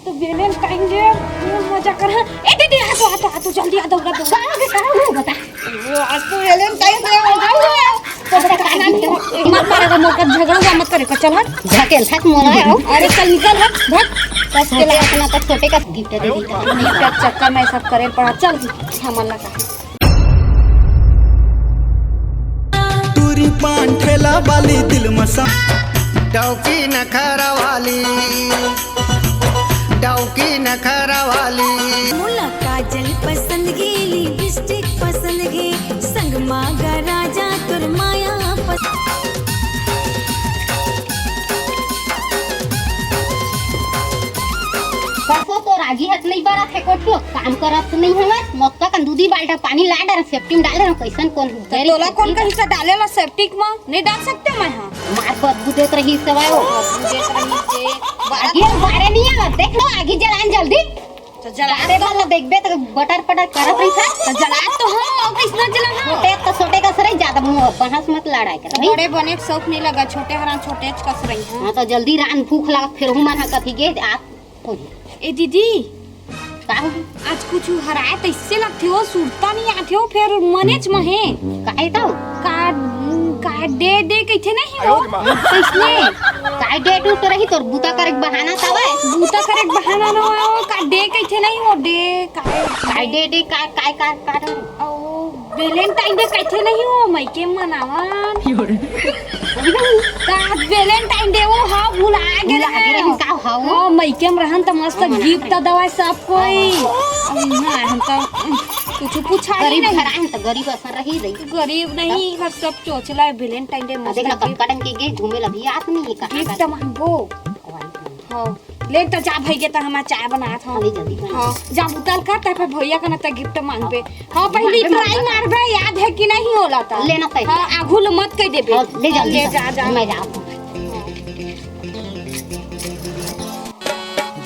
तो बेलन टाइम मजा कर। ए दीदी आ तो जल्दी आ दौड़ा बता। वो आज तो बेलन टाइम तो बड़ा काना नहीं मत मारेगा मौका झगड़ा मत करे चल हट धकेल थक मोला है। अरे चल निकल हट भाग। बस के लिए अपना तो छोटे का गिफ्ट दे दी नहीं चक्कर में सब करे पड़ा चल सामान लगा टूरी पान ठेला वाली दिल मसा डौकी नखरा वाली मुला काजल पसंद गेली लिपस्टिक पसंद गे संग मागा राजा तुर माया परसों तो राजी हत नहीं बारत है कोठो काम करत नहीं हवत मक्का का दूधी बाल्टा पानी ला डाल सेफ्टी में डाले ना कैसन कौन तोला कौन का हिस्सा डालेला सेप्टिक में नहीं डाल सकते मैं हां मार बदबू देत रही सवाय हो देत रही से आगे बारे नहीं है देख लो आगे जलान जल्दी तो जला अरे वाला देखबे तो बटर पटर करत रही था तो जला तो हम कैसे जला छोटे का सरे ज्यादा मुंह बहस मत लड़ाई कर बड़े बने के शौक नहीं लगा छोटे हरा छोटे कस रही है हां तो जल्दी रान भूख लगा फिर हम मन कथी के आप ए दीदी का आज कुछ हराए तो इससे लगते हो सुरता नहीं आते हो फिर मनेच महे काहे तो का दे कहते नहीं हो किसने काय डे टू तो रही तोर बूता करे बहाना तावे बूता करे बहाना न हो का दे कहते नहीं हो दे काय डे काय ओ वैलेंटाइन डे कहते नहीं हो मई के मनावन का वैलेंटाइन डे वो हां भुला गेले का हां हां मई के रहन त मस्त गिफ्ट दवाई सब कोई हां हम तो कुछ पूछा गरीब घरान त गरीब असर रही रही गरीब नहीं हर सब चोचला वैलेंटाइन डे मस्त देखला कटन के घूमे लगी आत नहीं का गिफ्ट मांगो हां ले तो जा भैया तो हमारा चाय बनात हां जल्दी हां जा उतार का त भैया का न त गिफ्ट मांगबे हां पहले ट्राई मारबे याद है कि नहीं होला त लेना पैसा हां आघुल मत कह देबे ले जल्दी जा मैं जा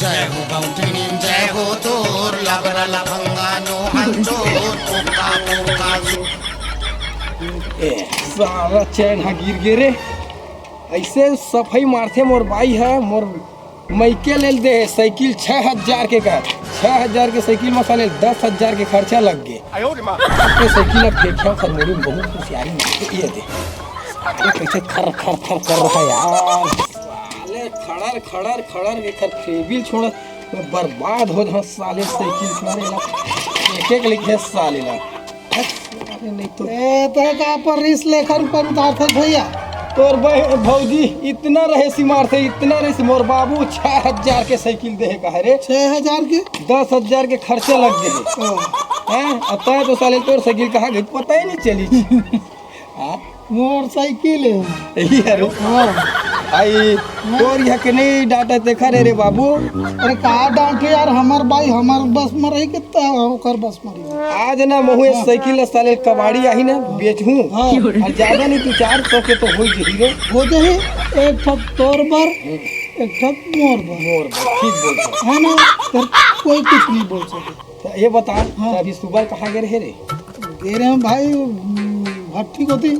जय हो गौतमी जय हो तोर लबरा लफंगा नो हंचोर पोका ए सारा चैन हा गिर गे रे ऐसे सफाई मारथे मोर बाई है मोर मैके ले दे साइकिल 6000 के का 6000 के साइकिल में साले 10000 के खर्चा लग गए अपने साइकिल अब देखा खर मोरी में बहुत होशियारी मारते ये दे ये कैसे खर कर रहा है यार साले खड़र के खर फेबिल छोड़ मैं बर्बाद हो जा साले साइकिल छोड़े ला एक लिखे साले ला अरे नहीं तो ए ते का पर रिस लेखन पर उतार थे भैया तोर भौजी इतना रहे सिमार थे इतना रहे मोर बाबू 6000 के साइकिल दे का है रे 6000 के 10000 के खर्चे लग गए हैं अब तो साले तोर साइकिल कहाँ गई पता ही नहीं चली मोटरसाइकिल यही है रे आई तोर यहाँ के नहीं डाटा देखा रे बाबू अरे का डांटे यार हमार भाई हमार बस में रही कितना ओकर बस में रही आज ना महुए साइकिल साले कबाड़ी आई ना बेचूं और ज्यादा नहीं तू 400 के तो हो जही रे हो जही एक ठप तोर बर एक ठप मोर बर ठीक बोल है ना फिर कोई कुछ नहीं बोल सके ये बता अभी सुबह कहाँ गए रे गेरे हम भाई भट्टी को थी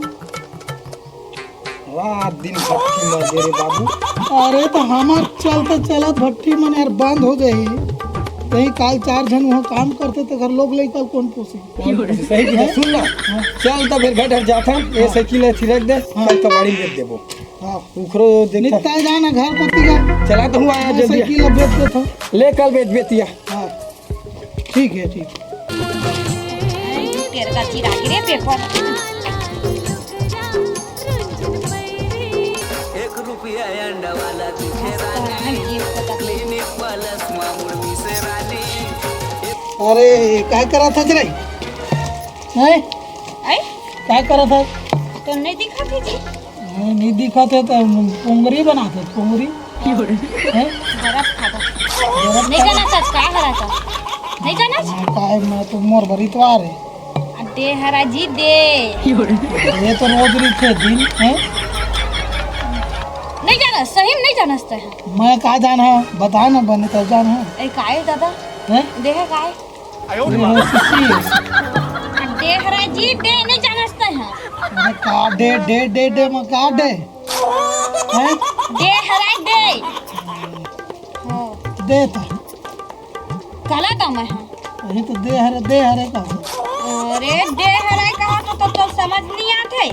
रात दिन भट्टी में दे रे बाबू अरे तो हमार चलते चलत भट्टी में यार बंद हो गई कहीं काल 4 जन वहाँ काम करते तो घर लोग लेकर कौन पूछे सही है सुन ना चल तो फिर घर जाता ये साइकिल है रख दे कल कबाड़ी बेच देबो हां उखरो देखता निकता जाना घर को तिगा चला तो हूँ आया जल्दी साइकिल बेच दे था ले कल बेचिया हां ठीक है ठीक तेरे का चिरा गिरे पेपर रुपया अंडा वाला दिखे रानी क्लिनिक वाला मामूल में से रानी अरे क्या करा था रे हैं आई क्या करा था तो नहीं दिखा थी जी नहीं दिखा था तो पोंगरी बनाते पोंगरी हैं बर्फ खा दो नहीं जाना था क्या हरा था नहीं जाना काय मैं तो मोर बरितवार है दे हरा जी दे ये तो रोज रीते दिन हैं नहीं जाना सही में नहीं जाना है मैं कहाँ जाना है बता ना बने तब जाना है ए काय दादा हैं देह काय देहरा जी दे नहीं जाना है मैं का दे मैं का दे हैं देहरा दे दे तो काला दाम है यही तो दे हरे कहा। अरे दे हराय कहा तो समझ नहीं आते।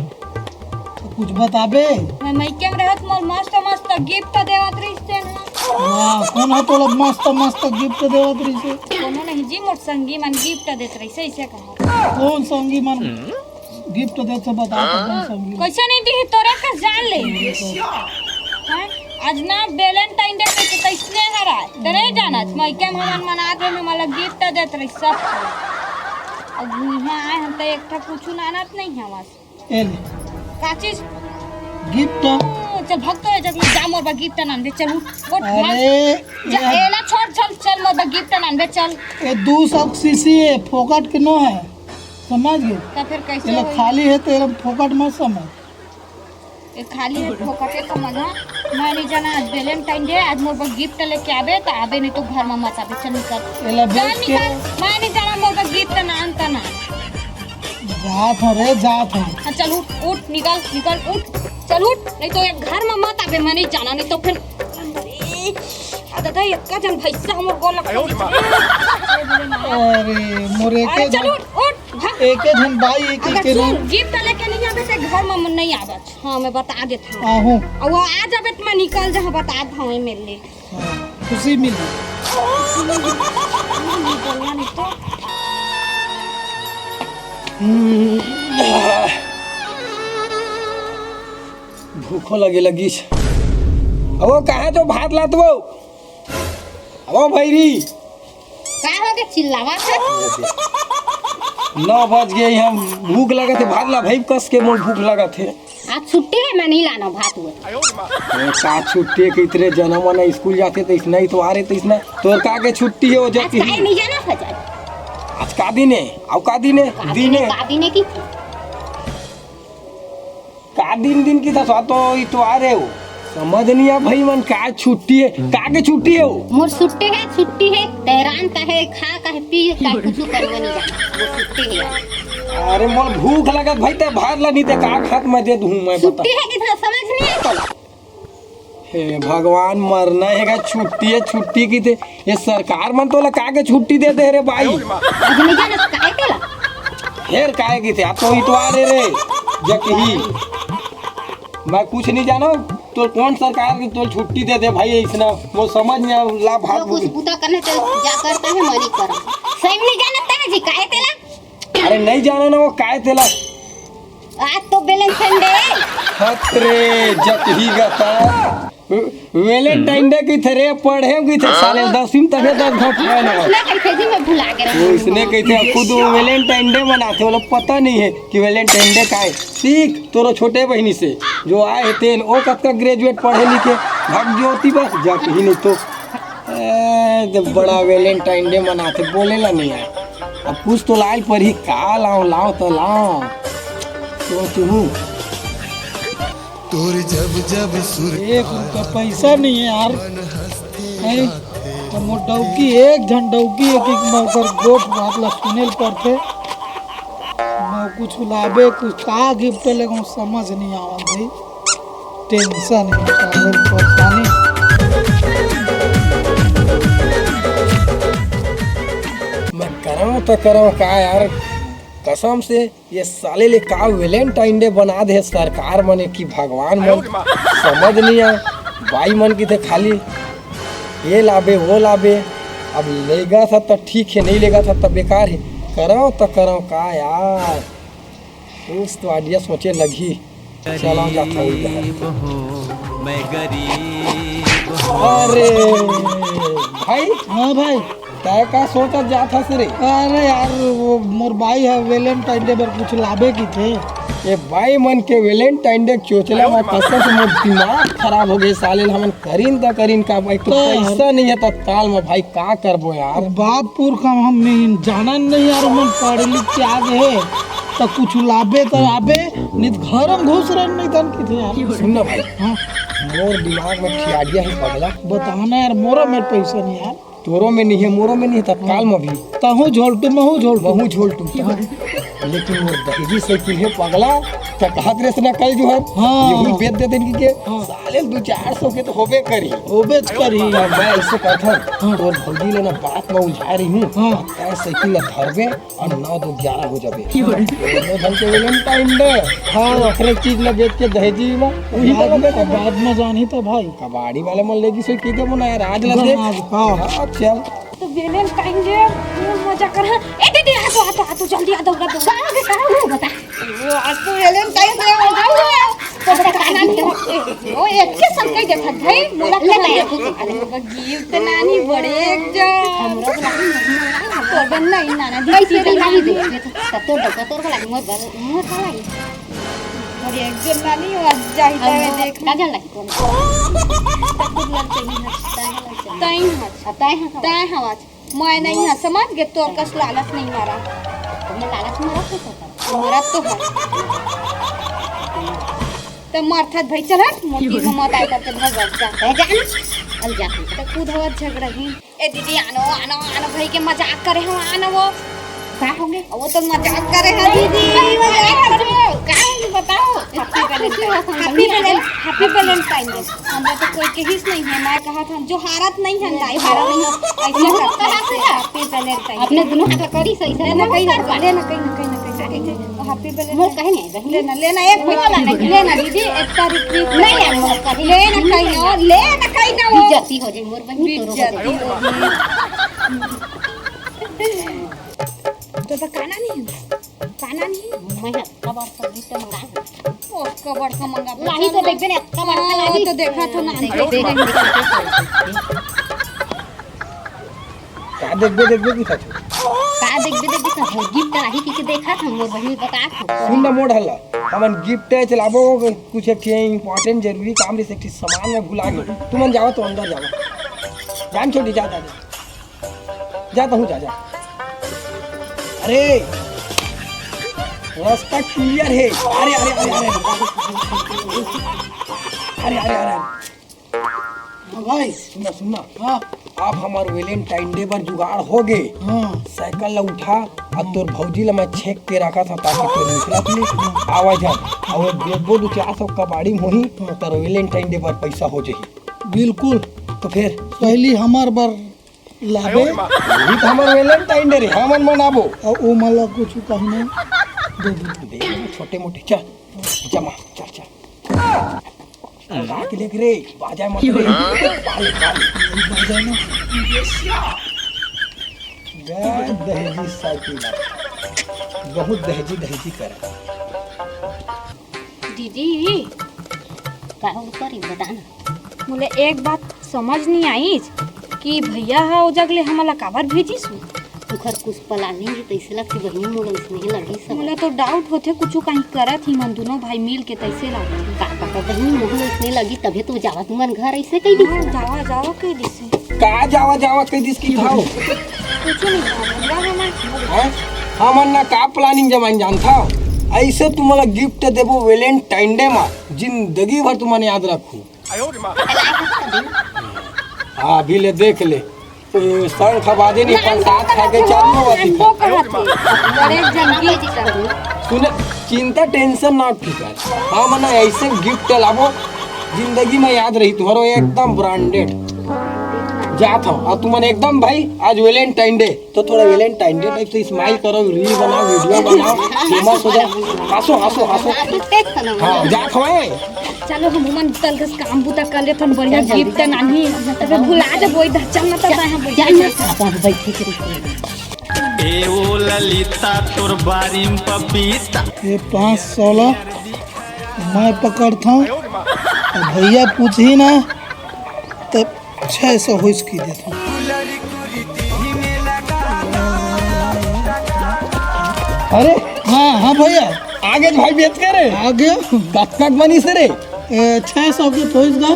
तो कुछ बताबे। मैं मायके में रहत मोर मस्त गिफ्ट देवत रहिसे ना। वाह कौन है तो मस्त गिफ्ट देवत रही से। कोनो नहीं जी मोर संगी मन गिफ्ट देत रहिसे ऐसे कहा। कौन संगी मन गिफ्ट देत से बता तो कौन संगी। कैसे नहीं दी तोरे का जान ले हैं? आज ना वैलेंटाइन डे पे तो इसने हराय तो नहीं जानत मायके में मन मना दे में मला गिफ्ट देत रही सब। अब यहाँ आए हम तो एक ठा कुछ नानत नहीं है बस। ए ले का चीज गिफ्ट। चल भक्तो है जब मैं जा मोर बा गिफ्ट नान दे चल उठ अरे जा एला छोड़ चल मोर बा गिफ्ट नान दे चल। ये 200 सीसी है फोकट के नो है समझ गए। तो फिर कैसे ये होई? खाली है तो ये फोकट मत समझ। ये खाली है फोकटे समझा। मैं नहीं जाना आज वैलेंटाइन डे आज मोर बा गिफ्ट लेके आबे तो आबे नहीं तो घर में मत आबे चल निकल। एला चल बेच के निकल मैं नहीं जाना मोर बा गिफ्ट नान तना। जात हो रे जात हो। हाँ चल उठ निकल उठ चल उठ नहीं तो एक घर में मत आबे मैं नहीं जाना नहीं तो फिर दादा एक जन भैंसा हमर गोल अरे मोरे के चल उठ भाग। एक जन भाई एक अगर के सुन गिफ्ट लेके नहीं आबे तो घर में नहीं आबे। हाँ मैं बता देता हूँ आहू और वो आ जाबे तो मैं निकल जा बता दूँ मेरे लिए खुशी मिली। निकलना नहीं तो भूखो लगी अब कहाँ तो भात लात वो अब भैरी का हो के चिल्लावा है। 9 बज गए हम भूख लगा थे भात ला भाई कस के मोर भूख लगा थे। आज छुट्टी है मैं नहीं लाना भात हुए। का छुट्टी के इतने जन्म वाला स्कूल जाते तो इसना ही तो आ रहे तो इसना तोर का के छुट्टी है वो जब आज काहे नहीं जाना फजल। आज का दिन है अब का दिन है का दिन की का दिन की था तो आ रहे हो समझ नहीं आ भाई मन का छुट्टी है का के छुट्टी है वो मोर छुट्टी है तहरान का है खा का है पी का है, कुछ करवा नहीं जाना वो छुट्टी है। अरे मोर भूख लगत भाई ते भात ला नहीं ते का खात में दे दूं मैं बता। छुट्टी है कि था समझ नहीं आता। हे भगवान मरना है छुट्टी की थे ये सरकार मन तो ला का के छुट्टी दे दे रे भाई। आज नहीं जाना काहे केला हेर काहे की थे अब तो इतवार है रे जकही मैं कुछ नहीं जानो तो कौन सरकार की तो छुट्टी दे दे भाई इसना वो समझ में ला भात जो कुछ पूता करने तो जा करता है मनी करा सही नहीं जानता है जी काहे तेला। अरे नहीं जानो ना वो काहे तेला आज तो वैलेंटाइन डे खतरे जकही गता वैलेंटाइन डे की थे रे पढ़े की थे साले 10वीं तक 10 घंटे ना उसने कैसे जी मैं भुला गया वो इसने कहते खुद वैलेंटाइन डे मनाते वो लोग पता नहीं है कि वैलेंटाइन डे का है। सीख तोरो छोटे बहनी से जो आए थे वो कब तक ग्रेजुएट पढ़े लिखे भाग ज्योति बस जाके ही नहीं तो जब बड़ा वैलेंटाइन डे मनाते बोलेला नहीं है। अब कुछ तो लाल पर ही का लाओ तो लाओ तो तू तोर जब सुर एक उनका पैसा नहीं है यार नहीं तो मोर डौकी एक झन डौकी एक मौकर गोठ बात ला सुनेल पड़ते मैं कुछ लाबे कुछ का गिफ्ट लेगा समझ नहीं आवा भाई टेंशन है परेशानी। मैं करूँ का यार कसम से ये साले ले का वैलेंटाइन डे बना दे सरकार मने की भगवान मन समझ नहीं आ भाई मन की थे खाली ये लाबे वो लाबे अब लेगा था तो ठीक है नहीं लेगा था तो बेकार है करो का यार उस तो आइडिया सोचे लगी चला जाता मैं गरीब अरे भाई हाँ भाई तय का सोचा जाता से रे। अरे यार वो मोर भाई है वैलेंटाइन डे पर कुछ लाभे की थे ये भाई मन के वैलेंटाइन डे चोचला में कसम से मोर दिमाग खराब हो गए साले हमन करीन का भाई तो पैसा नहीं है तो ताल में भाई का करबो यार बाप पुरख हम जाना नहीं यार मन पढ़ लिख के आ गए तो कुछ लाभे तो लाभे नहीं तो घर में घुस रहे नहीं तन की थे यार। सुन ना भाई हाँ मोर दिमाग में खियाड़िया ही पगला बताना यार मोरा मेरे पैसा नहीं यार तोरो में नहीं है, मोरो में नहीं है, तत्काल में भी तहु झोलटू महू झोलटू बहु झोलटू लेकिन वो दहेजी साइकिल है पगला क्या कहत रे सना कल जो है हाँ। ये बेच दे देन के साले 200-400 के तो होबे करी ओबेच करी। मैं ऐसे कहता हूं और भौजी लेना बात में उलझा रही हूं हाँ। ऐ साइकिल ला धरबे और 9-2-11 हो जाबे दोनों धन के वैलेंटाइन डे हां अखरे चीज ला बेच के दहेजी ला वही बाद में जानी तो भाई कबाड़ी वाले मन लेगी सो के मना यार आज ला दे हां चल तो वैलेंटाइन डे मजा कर। ए दीदी आ तो जल्दी आ दौड़ा दौड़ा बता वो आज तो वैलेंटाइन डे हो गया तो बड़ा काना नहीं ओ एक के संग कई देखत भाई मोला ले ले अरे गिफ्ट नानी बड़े एक जा हमरो को लागी तो बन नहीं नाना कैसे दी लागी दे कतोर को लागी मोर का लागी बड़ी एक जन नानी आज जाहिदा है देख का जन लागी कौन कुछ लड़ते नहीं हंसता ताई हाथ ताई हवाज मैं नहीं है समझ गे तोर कस लालच नहीं मारा मैं लालच में रख सकता मारा तो है तो मारथा भाई चल हट मोटी में मत आए करके भग जा है जाना चल जा तो खुद हवा झगड़ा ही ए दीदी आनो भाई के मजाक करे हम आनो वो का होंगे वो तो मजाक करे है दीदी मजाक करे का बताओ हैप्पी वैलेंटाइन डे हमरा तो कोई के हिस्स नहीं है मैं कहा था जो हारत नहीं है नहीं हारत नहीं ऐसा करते हैं हैप्पी वैलेंटाइन अपने दोनों हाथ करी सही से लेना कहीं हैप्पी मोर कहे नहीं वैलेंटाइन लेना एक लेना दीदी एक तारीख नहीं यार मोर कहे लेना कहीं ना वो इज्जती हो जाए मोर बहन तोरो तो काना नहीं मैं कबाड़ सब्जी तो मंगा ओ कबाड़ का मंगा लाही तो देख ने कबाड़ का लाही तो देखा तो ना का देख की था का देख गिफ्ट लाही की देखा था मोर बहन बता था सुन ना मोड़ हल्ला हमन गिफ्ट है चलाबो कुछ एक इंपॉर्टेंट जरूरी काम रे से सामान में भुला गए तुमन जाओ तो अंदर जाओ जान छोड़ी जा जाता हूँ जा अरे रास्ता क्लियर है अरे अरे अरे अरे अरे अरे अरे भाई सुनना हाँ आप हमारे वैलेंटाइन डे पर जुगाड़ हो गए हाँ साइकिल ला उठा अब तोर भौजी ला मैं छेक के रखा था ताकि तोर निकला अपने आवाज और बेबो 200-400 कबाड़ी में ही तोर वैलेंटाइन डे पर पैसा हो जाही बिल्कुल तो फिर पहली हमार बार लाबे यही तो हमारे वैलेंटाइन डे रे हमन मनाबो और ओ मला कुछ कहने दे छोटे मोटे चल जमा चल रात लेक रे बाजा मत रे बाले बाजा ना दहेजी साइकिल बहुत दहेजी करे दीदी का हो करी बताना मुझे एक बात समझ नहीं आई कि भैया हा ओ जगले हमला काबर भेजी सु उखर कुछ पला नहीं तैसे लगती बहनी मोड़ इसमें लगी सब मुझे तो डाउट होते कुछ कहीं करत ही मन दोनों भाई मिल के तैसे लागे का पता बहनी मोड़ इसमें लगी तभी तो जावा तुमन घर ऐसे कई दी जावा के दिसे का जावा कह दिस की थाओ कुछ नहीं हमरा हमन ना का प्लानिंग जमान जानता ऐसे तुम्हारा गिफ्ट देबो वैलेंटाइन डे में जिंदगी भर तुम्हारे याद रखू हाँ अभी ले देख ले सर खबादे नहीं प्रसाद खा के चालू होती वो कहते बड़े जंगी सुने चिंता टेंशन ना ठीक है हाँ मना ऐसे गिफ्ट लाबो जिंदगी में याद रही तुम्हारो एकदम ब्रांडेड जात हो और तुमने एकदम भाई आज वैलेंटाइन डे तो थोड़ा वैलेंटाइन डे टाइप से स्माइल करो रील बनाओ वीडियो बनाओ फेमस हो जाओ हंसो हाँ जात हो चलो हम मन तलगस काम बुता कर ले थन बढ़िया गिफ्ट नानी तबे भुला दे बोई चल न त हम बैठे ए ओ ललिता तोर बारीम पपीता ये 516 मैं पकड़ता हूँ और भैया पूछी ना तब 600 हो इसकी देता हूँ अरे हाँ भैया आगे भाई बेच के रे आगे कतक बनी से रे 600 के तो इसका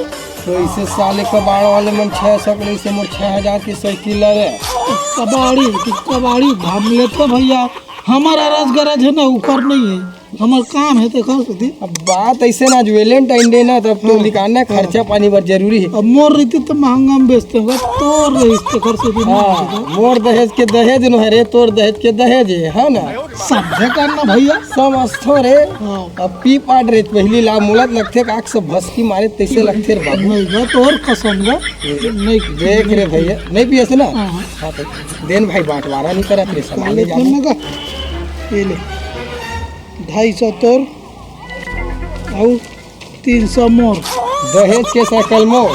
तो इसे साले कबाड़ वाले मन 600 के से मोर 6000 की साइकिल रे कबाड़ी भाग लेते भैया हमारा रस गरज है ना ऊपर नहीं है हमार काम है तो कर सकती। अब बात ऐसे ना वेलेंटाइन डे ना तब तो निकालना खर्चा पानी बर जरूरी है। अब मोर रहती तो महंगा में बेचते हैं, तोर रही तो कर सकती। हाँ मोर दहेज के दहेज न है रे, तोर दहेज के दहेज है ना। समझे करना भैया, समझथो रे। हाँ अब पी पाट रे पहली ला मोलत लगथे काक सब भस्की मारे तैसे लगथे रे बाबू। नहीं बा तोर कसम बा नहीं देख रे भैया नहीं पियस ना। हाँ। हाँ तो देन भाई बांटवारा नहीं करत रे सामान ले काले जा। ये ले 250 तोर और 300 मोर। दहेज के सकल मोर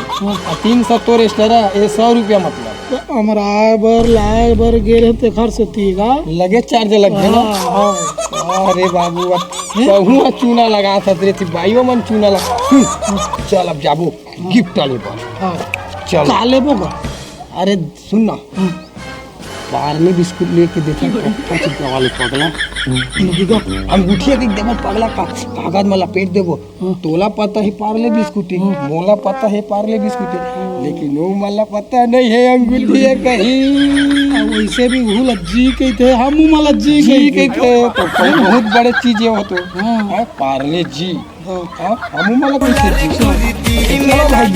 300 तोर एक्स्ट्रा, ये 100 रुपया मतलब तो हमारा आए बर लाए बर गेरे ते खर्च तीगा लगे चार्ज लग गए ना। अरे बाबू अब कहूँ चूना लगा था रे बाइयो मन चूना लगा। चल अब जाबू गिफ्ट ले पर। हाँ चल काले बोगा। अरे सुन ना पार्ले बिस्कुट लेके देखा चिपका वाले पगला अंगूठिया देख देबो पगला का कागज में लपेट देबो। तोला पता है पार्ले बिस्कुट मोला पता है पार्ले बिस्कुट, लेकिन वो मला पता नहीं है अंगूठी है कहीं। वैसे भी भूल जी के थे हम मला जी के तो कोई बहुत बड़े चीज है वो तो। हाँ। हाँ, पार्ले जी। हाँ हम मला कैसे जी चलो भाई।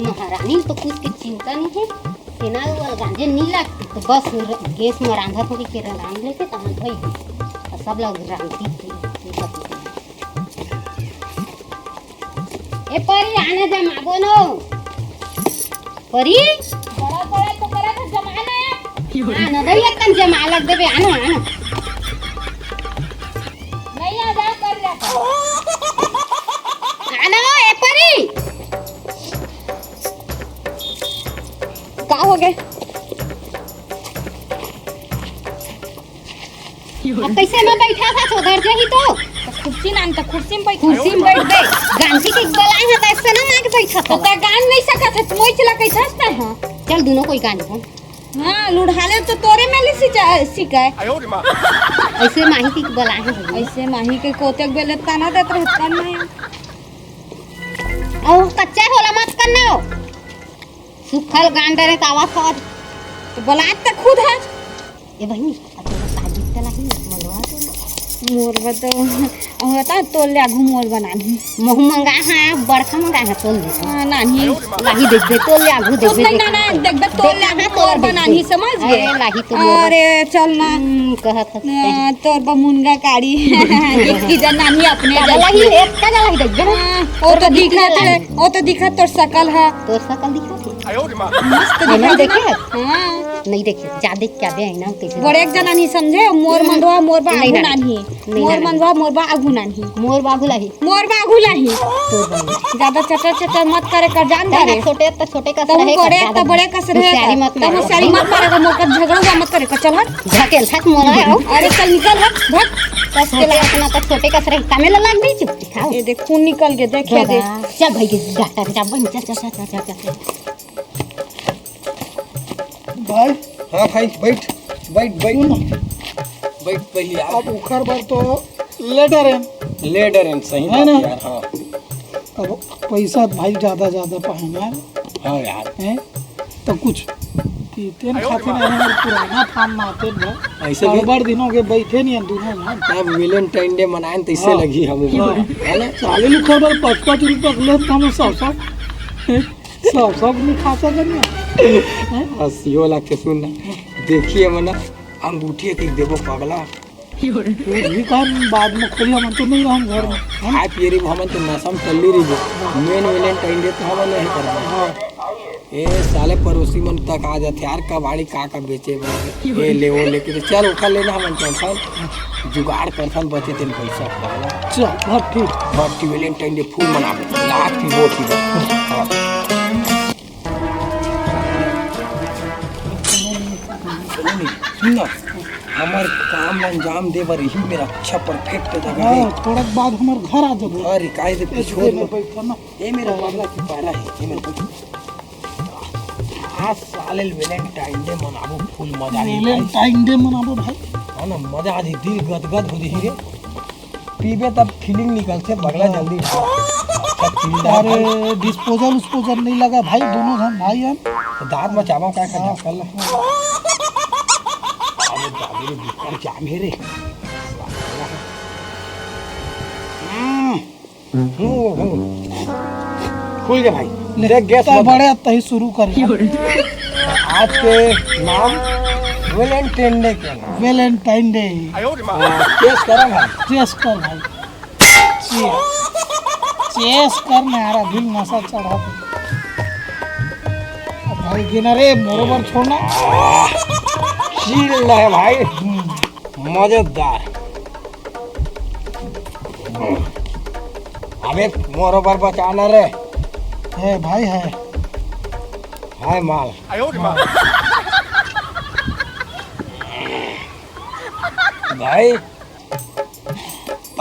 महारानी तो कुछ की चिंता नहीं है, सेना वाला गांजे नहीं लगती तो बस गैस में रांधा पड़ी के रांध लेते कहाँ भाई और सब लोग रांधती थी। ए परी आने जा मागो नो परी बड़ा बड़ा तो करा था जमाना आना दे एक जमा लग देबे आनो आनो नहीं आ जा कर ले आना ए परी का हो गए? अब कैसे मैं बैठा था तो घर ही तो कुर्सी नाम तो कुर्सी में बैठ। कुर्सी में बैठ गए गांधी के गलाए है तो ऐसे ना मार के बैठा तो था। गान नहीं सकत है मोई चला कैसा है। हां चल दोनों कोई गान हो हां लुढ़ाले तो तोरे में ले सिखाए। ऐसे माही की गलाए है ऐसे माही के कोतेक बेले ताना देत रहत नहीं। और कच्चा होला मत करना सुखल गान डरे तो आवाज आवाज तो बुलात तो खुद है। ए बहनी अब शादी तला ही मनवा दे मोर बताओ और बता तो ले आगू मोर बनानी मोह मंगा है बड़का मंगा है तोल दे हां नानी लाही देख दे तो ले आगू देख तो नहीं ना देख बे तो ले आगू मोर बनानी समझ गए। अरे लाही तो अरे चल ना कहत है तोर बमुनगा काड़ी की जनानी अपने लाही एक का लाही देख बे ओ तो दिखत है ओ तो दिखत तोर शकल है तोर सकल दिखा मस्त नहीं दिखत देखे हां नहीं देखे ज्यादा क्या दे ना कैसे बड़े एक जनानी समझे मोर मनवा मोर बा नहीं आगू नानी। नानी नहीं मोर नानी। मनवा मोर बा आगू नानी मोर बाबू लाही मोर बा आगू लाही तोर बहनी ज्यादा चटर चटर मत करे कर जान करे छोटे तो छोटे का तब करे तो बड़े कस रहे होशियारी मत तब होशियारी मत मारेगा मोकर झगड़ा मत करे चल हट झकेल थक मोला है अरे चल निकल हट भट कस के लगा अपना तो छोटे का सरे कामे लग गई चुप दिखाओ ये देख खून निकल गया देखे दे चल भाई के डाटा जा बन चल भाई हाँ भाई बैठ बैठ बैठ बैठ पहले अब उखर बार तो लेटर है लेडर एंड सही है बात ना? यार। हाँ अब पैसा भाई ज्यादा पाएंगे हाँ यार हैं तो कुछ तीन खातिर हमारे पुराना फार्म में आते हैं ऐसे भी बार दिनों के बैठे नहीं हैं दोनों में तब वेलेंटाइन डे मनाएं तो इससे हाँ। लगी हमें है ना। चालीस लोग खबर 5-5 रुपया ले तो हम सब नहीं खा सकते हंसियो लगते सुन देखिए मना अंगूठी के देवो पगला भी काम बाद में खोली हम तो नहीं रहम घर में खाए पिए रही हम तो नशा में चल रही मेन वेलेंटाइन डे तो हम नहीं करना। ए साले पड़ोसी मन तक आ जाते यार कबाड़ी का बेचे ये ले वो लेके तो चल उखा लेना हम टेंशन जुगाड़ करथन बचे तेन पैसा पगला। चल हाँ ठीक बट वेलेंटाइन डे फुल मनाबे लाख की वो की सुनो हमार काम अंजाम दे बर यही मेरा अच्छा परफेक्ट जगह है। हाँ थोड़ा बाद हमारे घर आ जाओ अरे काय से इसलिए छोड़ मैं बैठा ना ये मेरा पगला की पहला है ये मेरा आज साले वेलेंटाइन डे मनाबो फुल मजा आई वैलेंटाइन डे मनाबो भाई है ना मजा आज दिल गदगद हो रही है पीबे तब फीलिंग निकलते बगला जल्दी अच्छा चिल्ला रे अरे डिस्पोजल नहीं लगा भाई दोनों हम भाई हम दांत में चावा का कर ला अरे बाबे रे बिकर क्या मेरे खुल गया भाई देख गैस तो बड़े तही शुरू कर आज के नाम वैलेंटाइन डे के नाम वैलेंटाइन डे केस करा भाई चेस कर भाई चेस कर मेरा दिल नशा चढ़ा भाई गिना रे बरोबर छोड़ना शील है भाई मजेदार अबे मोरोबर बचाना रे है भाई है हाय माल भाई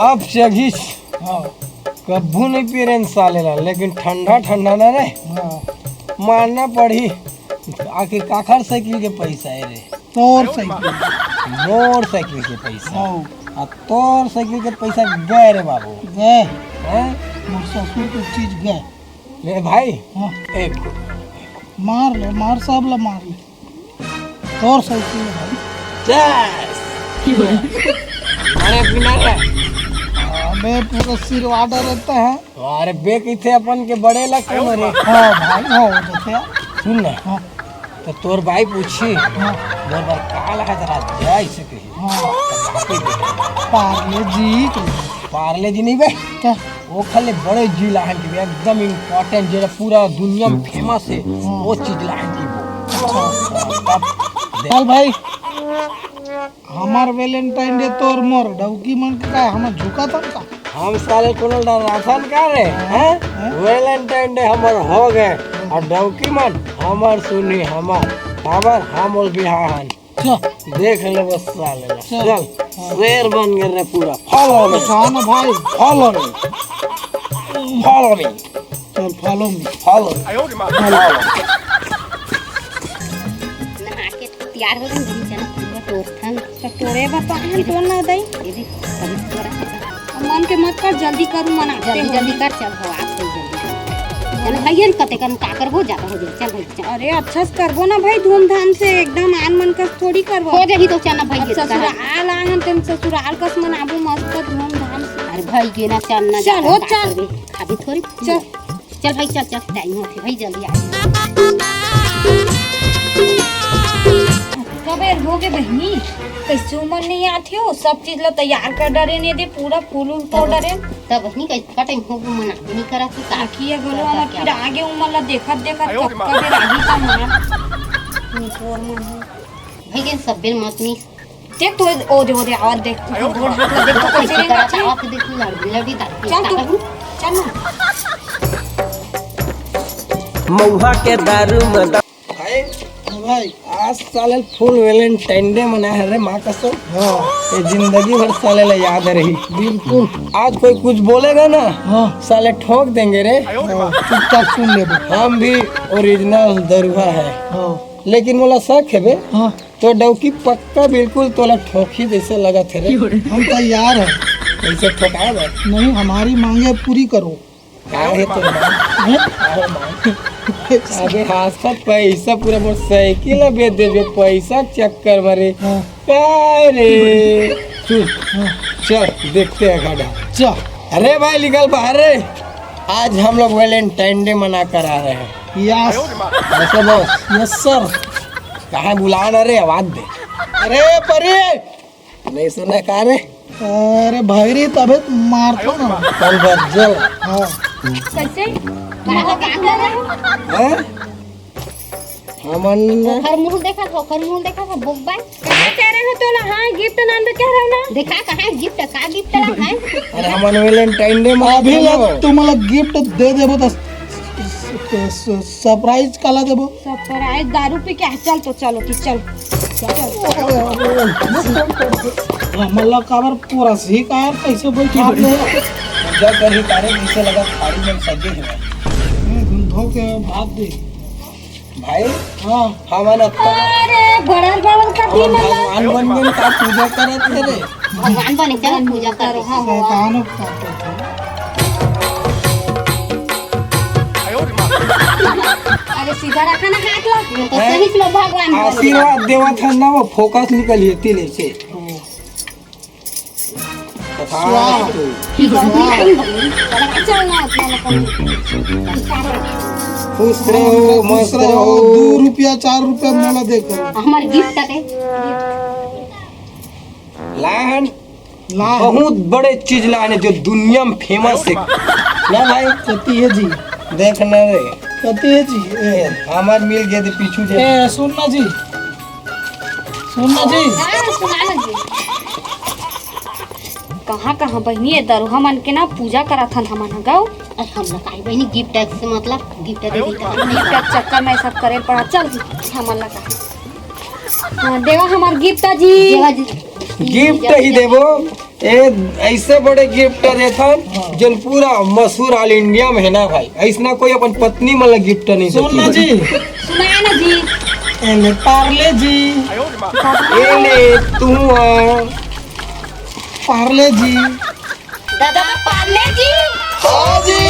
अब जगी हाँ कभू नहीं पी रहे साले ला लेकिन ठंडा ठंडा ना रे हाँ मारना पड़ी आखिर काखर साइकिल के पैसा है रे तोर साइकिल मोर साइकिल के पैसा हाँ आ तोर साइकिल के पैसा गए रे बाबू गए हैं मोर ससुर के चीज गए ले भाई हाँ एक मार सब ला मार ले तोर साइकिल है भाई चस अरे बिना रे हमें पूरा सिर वाडा रहता है अरे बेक इथे अपन के बड़े लगते रे हाँ भाई हाँ देखिए सुन ना हाँ तो तोर भाई पूछी हाँ मोर बार का लगा जरा जाय से कही हाँ पार्ले जी नहीं बे क्या वो खाली बड़े जी लाहन की एकदम इम्पोर्टेंट जो पूरा दुनिया में फेमस है वो चीज लाहन की वो चल भाई हमार वैलेंटाइन डे तोर मोर डौकी मन के का हम झुका था का हम साले कोनो राशन का रे हैं वैलेंटाइन डे हमर हो गए और डौकी मन हमर सुनी हमर हम बोल बिहान चल देख ले बस साले ला। चल। चल शेर बन गए रे पूरा फॉलो मी ना भाई फॉलो मी फॉलो मी चल फॉलो मी फॉलो नहा के तैयार हो गए दिन चना पूरा टोरथन तोरे बता हम तो ना दई दीदी कभी तोरा मन के मत कर जल्दी करू मना जल्दी जल्दी कर चल हो आप कोई जल्दी चल भैया कते कर का करबो ज्यादा हो जाए चल भाई चल अरे अच्छा से करबो ना भाई धूमधाम से एकदम आन मन का थोड़ी करबो हो जाही तो चना भाई अब ससुराल आन तेम ससुराल कस मनाबो मस्त धूमधाम से अरे भाई के ना चल ना चल, हो, चल। अभी थोड़ी चल। चल भाई चल चल टाइम हो भाई जल्दी आ कबे हो गए बहनी कैसे उमर नहीं आती हो सब चीज ला तैयार कर डरे ने दे पूरा फूल उल तो डरे तब नहीं का टाइम हो मना नहीं करा कि का ताकि गलो हमर फिर आगे उमर ला देखत देखत कब रागी का मार निकोर मन भाई के सब बेल मत नहीं देख तो ओ दे आवाज देख तू गोड़ हाथ ला देख तो कैसे कैसे करा रेंगा आप देख लड़ी चल तू चल मऊहा के दारू में भाई भाई आज साले फुल वैलेंटाइन डे मनाया है रे माँ कसम हाँ ये जिंदगी भर साले ला याद रही बिल्कुल आज कोई कुछ बोलेगा ना हाँ साले ठोक देंगे रे चुपचाप सुन ले बे हम भी ओरिजिनल दरुहा है हाँ लेकिन मोला शक है बे हाँ तो डौकी पक्का बिल्कुल तोला ठोकी जैसे लगा थे रे हम तैयार हैं कैसे ठोकाया बे नहीं हमारी मांगे पूरी करो काहे तो हैं? अबे हाथ पैसा पूरा मोर साइकिल बेच देबे पैसा चक्कर मारे हाँ काय रे चल हाँ चल देखते हैं गाड़ा चल अरे भाई निकल बाहर रे आज हम लोग वैलेंटाइन डे मना कर आ रहे हैं यस ऐसे बॉस यस सर कहाँ बुलाना रे आवाज दे अरे परे नहीं सुना कहा रे अरे भाई रे तबे मारतो ना कल बार जल हाँ कैसे करा का कर रहा हैं हमन हर मुंह देखा था बुब्बा क्या कह रहे हो तोला हां गिफ्ट नाम तो कह रहे हो ना देखा कहां गिफ्ट का गिफ्ट रहा है अरे हमन वैलेंटाइन डे मना अभी लग तुम्हाला गिफ्ट दे देबो तो सरप्राइज काला देबो सरप्राइज दारू पी के चल तो चलो कि चल मला काबर पूरा सी का यार कैसे बैठा आप लोग जब कहीं तारे नीचे लगा खाड़ी में सजे है धो के भात दे भाई हाँ हमन अरे बड़ा का हम भगवान बन गए का पूजा करत थे रे भगवान बने चल पूजा करो हां शैतान करते थे अरे सीधा रखा ना हाथ ला। तो सही से भगवान बोले। आशीर्वाद देवा था ना वो फोकस निकलिए तिले से तथास्तु। चल ना अपना अपन खुश रहो मस्त रहो। 2 रुपया 4 रुपया मोला दे करो। हमारे गिफ्ट आते लाहन ला बहुत बड़े चीज लाने जो दुनिया में फेमस है ना भाई। कती है जी, देख ना रे कती है जी। हमार मिल गए थे पीछू जे सुनना जी, सुनना जी। सुना ना जी। कहाँ कहाँ बहनी है दरुहा मन के ना पूजा करा था हमन गाँव। हम लोग आई बहनी गिफ्ट से मतलब गिफ्ट दे दी तो गिफ्ट चक्कर में सब करे पड़ा। चल जी हमन लगा हाँ देवा हमार गिफ्ट जी। देवा जी गिफ्ट ही देवो। ऐसे बड़े गिफ्ट देथा जन पूरा मशहूर ऑल इंडिया में है ना भाई। ऐसा कोई अपन पत्नी मन गिफ्ट नहीं सुनना जी, सुनाया ना जी। एले पार्ले जी, एले तू पार्ले जी। दादा पार्ले जी। हाँ जी।